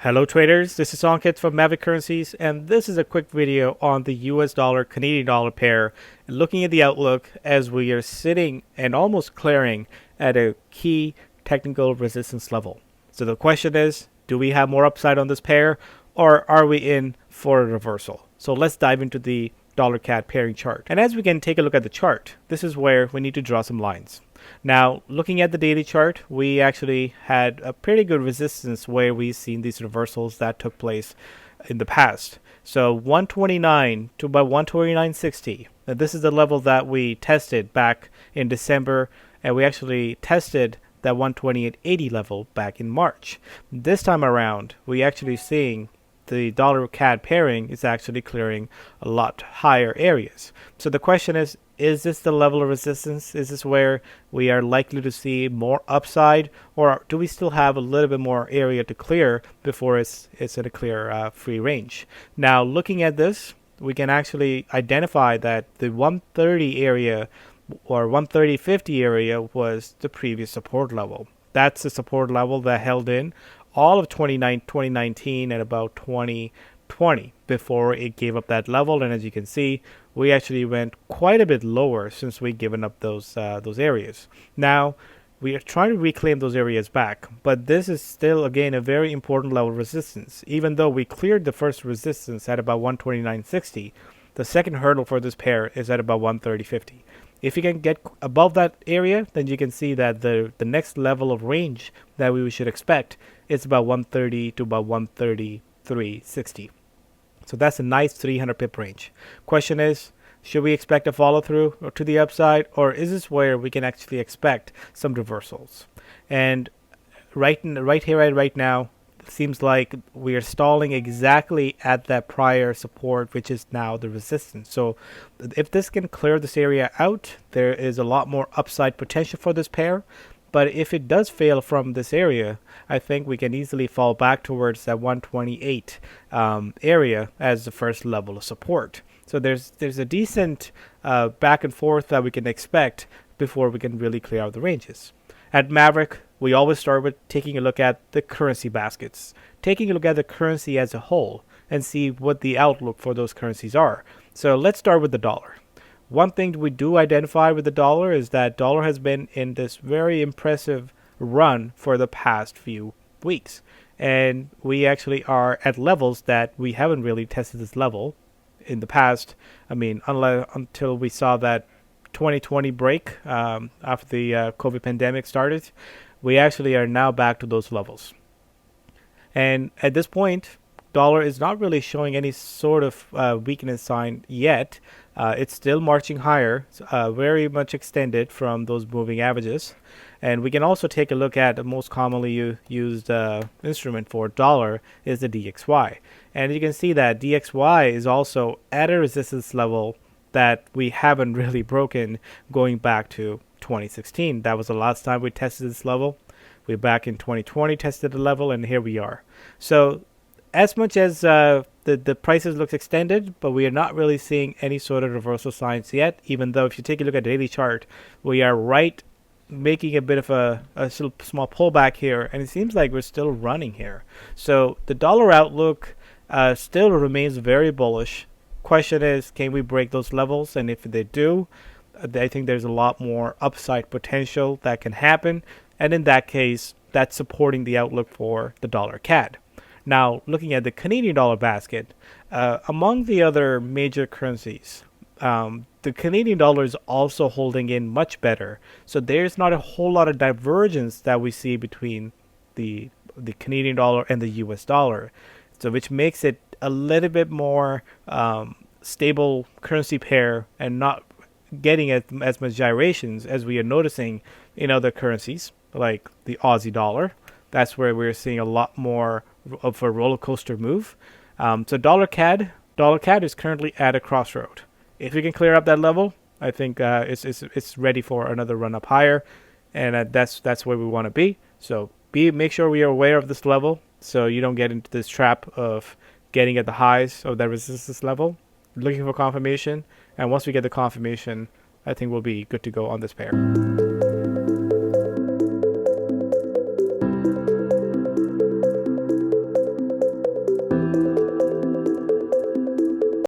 Hello traders, this is Ankit from Mavic Currencies, and this is a quick video on the US dollar Canadian dollar pair, looking at the outlook as we are sitting and almost clearing at a key technical resistance level. So the question is, do we have more upside on this pair, or are we in for a reversal? So let's dive into the dollar CAD pairing chart. And as we can take a look at the chart, this is where we need to draw some lines. Now, looking at the daily chart, we actually had a pretty good resistance where we've seen these reversals that took place in the past. So 129 to about 129.60. Now, this is the level that we tested back in December, and we actually tested that 128.80 level back in March. This time around, we actually seeing the dollar CAD pairing is actually clearing a lot higher areas. So the question is this the level of resistance? Is this where we are likely to see more upside, or do we still have a little bit more area to clear before it's in a clear free range? Now, looking at this, we can actually identify that the 130 area or 130.50 area was the previous support level. That's the support level that held in all of 2019 at about 2020 before it gave up that level. And as you can see, we actually went quite a bit lower since we've given up those areas. Now we are trying to reclaim those areas back, but this is still again a very important level of resistance. Even though we cleared the first resistance at about 129.60, the second hurdle for this pair is at about 130.50. If you can get above that area, then you can see that the next level of range that we should expect is about 130 to about 133.60. So that's a nice 300 pip range. Question is, should we expect a follow through to the upside, or is this where we can actually expect some reversals? And right now, it seems like we are stalling exactly at that prior support, which is now the resistance. So if this can clear this area out, there is a lot more upside potential for this pair. But if it does fail from this area, I think we can easily fall back towards that 128 area as the first level of support. So there's a decent back and forth that we can expect before we can really clear out the ranges. At Maverick, we always start with taking a look at the currency baskets, taking a look at the currency as a whole, and see what the outlook for those currencies are. So let's start with the dollar. One thing we do identify with the dollar is that dollar has been in this very impressive run for the past few weeks. And we actually are at levels that we haven't really tested this level in the past. I mean, until we saw that 2020 break after the COVID pandemic started, we actually are now back to those levels. And at this point, dollar is not really showing any sort of weakness sign yet. It's still marching higher, very much extended from those moving averages. And we can also take a look at the most commonly used instrument for dollar is the DXY. And you can see that DXY is also at a resistance level that we haven't really broken going back to 2016. That was the last time we tested this level. We're back in 2020, tested the level, and here we are. So as much as the prices looks extended, but we are not really seeing any sort of reversal signs yet, even though if you take a look at the daily chart, we are making a bit of a small pullback here, and it seems like we're still running here. So the dollar outlook still remains very bullish. Question is, can we break those levels? And if they do, I think there's a lot more upside potential that can happen. And in that case, that's supporting the outlook for the dollar CAD. Now, looking at the Canadian dollar basket, among the other major currencies, the Canadian dollar is also holding in much better. So there's not a whole lot of divergence that we see between the Canadian dollar and the US dollar. So which makes it a little bit more stable currency pair and not getting as much gyrations as we are noticing in other currencies like the Aussie dollar. That's where we're seeing a lot more of a roller coaster move. So dollar CAD is currently at a crossroad. If we can clear up that level, I think it's ready for another run up higher, and that's where we want to be. So make sure we are aware of this level, so you don't get into this trap of getting at the highs of that resistance level, looking for confirmation, and once we get the confirmation, I think we'll be good to go on this pair.